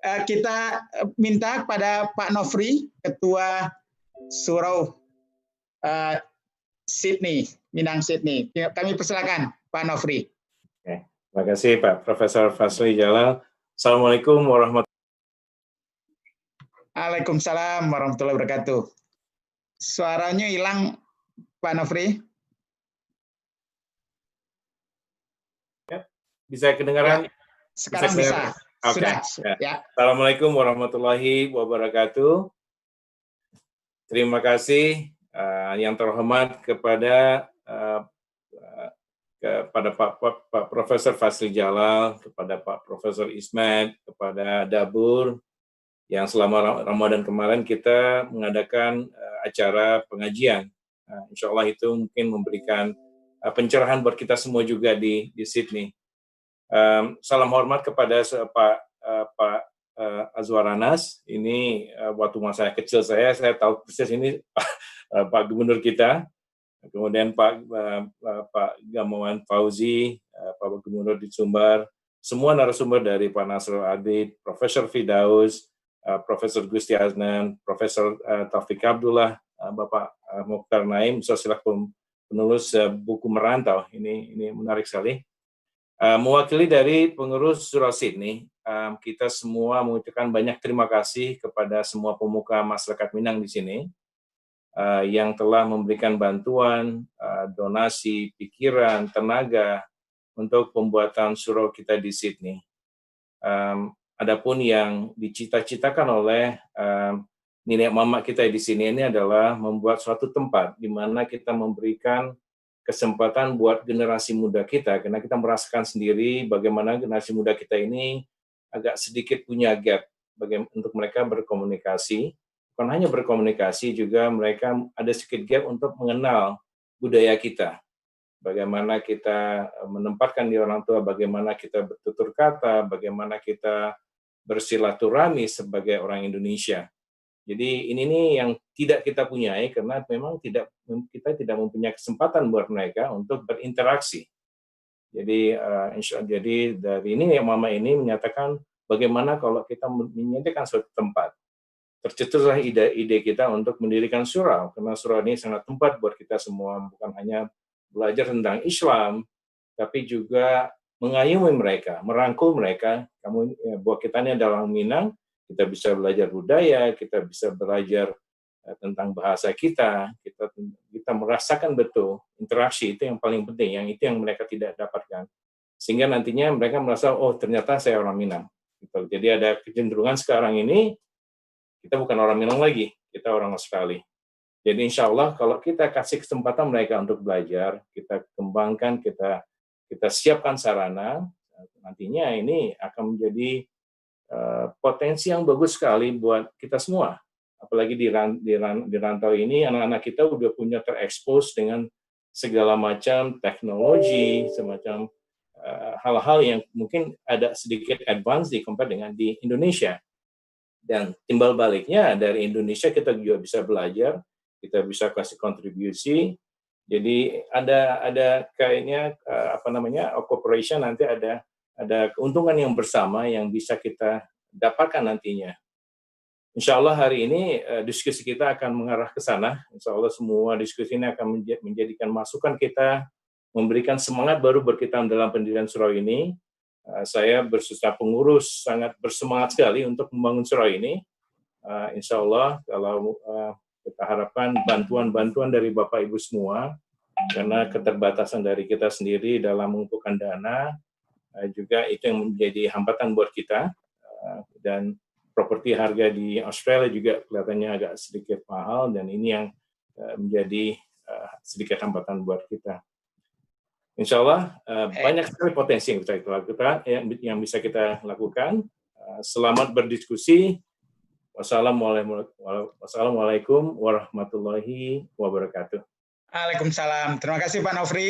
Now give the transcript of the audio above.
Kita minta kepada Pak Nofri, Ketua Surau Sydney, Minang Sydney. Kami persilakan Pak Nofri. Oke. Terima kasih Pak Profesor Fazli Jalal. Assalamualaikum warahmatullahi wabarakatuh. Waalaikumsalam warahmatullahi wabarakatuh. Suaranya hilang Pak Nofri. Ya, bisa kedengaran? Ya, sekarang bisa. Oke. Sudah. Ya. Assalamualaikum warahmatullahi wabarakatuh. Terima kasih yang terhormat kepada Pak Profesor Fazli Jalal, kepada Pak Profesor Ismet, kepada Dabur, yang selama Ramadan kemarin kita mengadakan acara pengajian. Insya Allah itu mungkin memberikan pencerahan buat kita semua juga di Sydney. Salam hormat kepada Pak Azwar Anas. Ini waktu masa kecil saya tahu persis ini Pak Gubernur kita. Kemudian Pak Gamawan Fauzi, Pak Gubernur di Sumbar, semua narasumber dari Pak Nasrul Adid, Profesor Fidaus, Profesor Gusti Aznan, Profesor Taufik Abdullah, Bapak Mokhtar Naim, sosiolog penulis buku Merantau. Ini menarik sekali. Mewakili dari pengurus Surau Sydney, kita semua mengucapkan banyak terima kasih kepada semua pemuka masyarakat Minang di sini yang telah memberikan bantuan, donasi, pikiran, tenaga untuk pembuatan surau kita di Sydney. Adapun yang dicita-citakan oleh nenek mama kita di sini ini adalah membuat suatu tempat di mana kita memberikan kesempatan buat generasi muda kita, karena kita merasakan sendiri bagaimana generasi muda kita ini agak sedikit punya gap untuk mereka berkomunikasi. Bukan hanya berkomunikasi, juga mereka ada sedikit gap untuk mengenal budaya kita. Bagaimana kita menempatkan di orang tua, bagaimana kita bertutur kata, bagaimana kita bersilaturahmi sebagai orang Indonesia. Jadi ini nih yang tidak kita punyai karena memang kita tidak mempunyai kesempatan buat mereka untuk berinteraksi. Jadi jadi dari ini mama ini menyatakan bagaimana kalau kita menyediakan suatu tempat. Tercetuslah ide kita untuk mendirikan surau, karena surau ini sangat tempat buat kita semua, bukan hanya belajar tentang Islam, tapi juga mengayomi mereka, merangkul mereka. Buat kita ini adalah orang Minang, kita bisa belajar budaya, kita bisa belajar tentang bahasa kita merasakan betul interaksi, itu yang paling penting, yang itu yang mereka tidak dapatkan. Sehingga nantinya mereka merasa, oh ternyata saya orang Minang. Gitu. Jadi ada kecenderungan sekarang ini, kita bukan orang Minang lagi, kita orang Australia. Jadi insya Allah kalau kita kasih kesempatan mereka untuk belajar, kita kembangkan, kita siapkan sarana, nantinya ini akan menjadi potensi yang bagus sekali buat kita semua. Apalagi di rantau ini, anak-anak kita udah punya terekspos dengan segala macam teknologi, semacam hal-hal yang mungkin ada sedikit advance compare dengan di Indonesia. Dan timbal baliknya dari Indonesia kita juga bisa belajar, kita bisa kasih kontribusi. Jadi ada kayaknya cooperation, nanti ada keuntungan yang bersama yang bisa kita dapatkan nantinya. Insya Allah hari ini diskusi kita akan mengarah ke sana. Insya Allah semua diskusi ini akan menjadikan masukan kita, memberikan semangat baru buat kita dalam pendirian surau ini. Saya berserta pengurus sangat bersemangat sekali untuk membangun surau ini. Insya Allah kalau kita harapkan bantuan dari Bapak Ibu semua, karena keterbatasan dari kita sendiri dalam mengumpulkan dana, juga itu yang menjadi hambatan buat kita. Dan properti harga di Australia juga kelihatannya agak sedikit mahal, dan ini yang menjadi sedikit hambatan buat kita. Insya Allah banyak sekali potensi yang bisa kita lakukan, yang bisa kita lakukan. Selamat berdiskusi. Wassalamualaikum warahmatullahi wabarakatuh. Waalaikumsalam. Terima kasih Pak Nofri.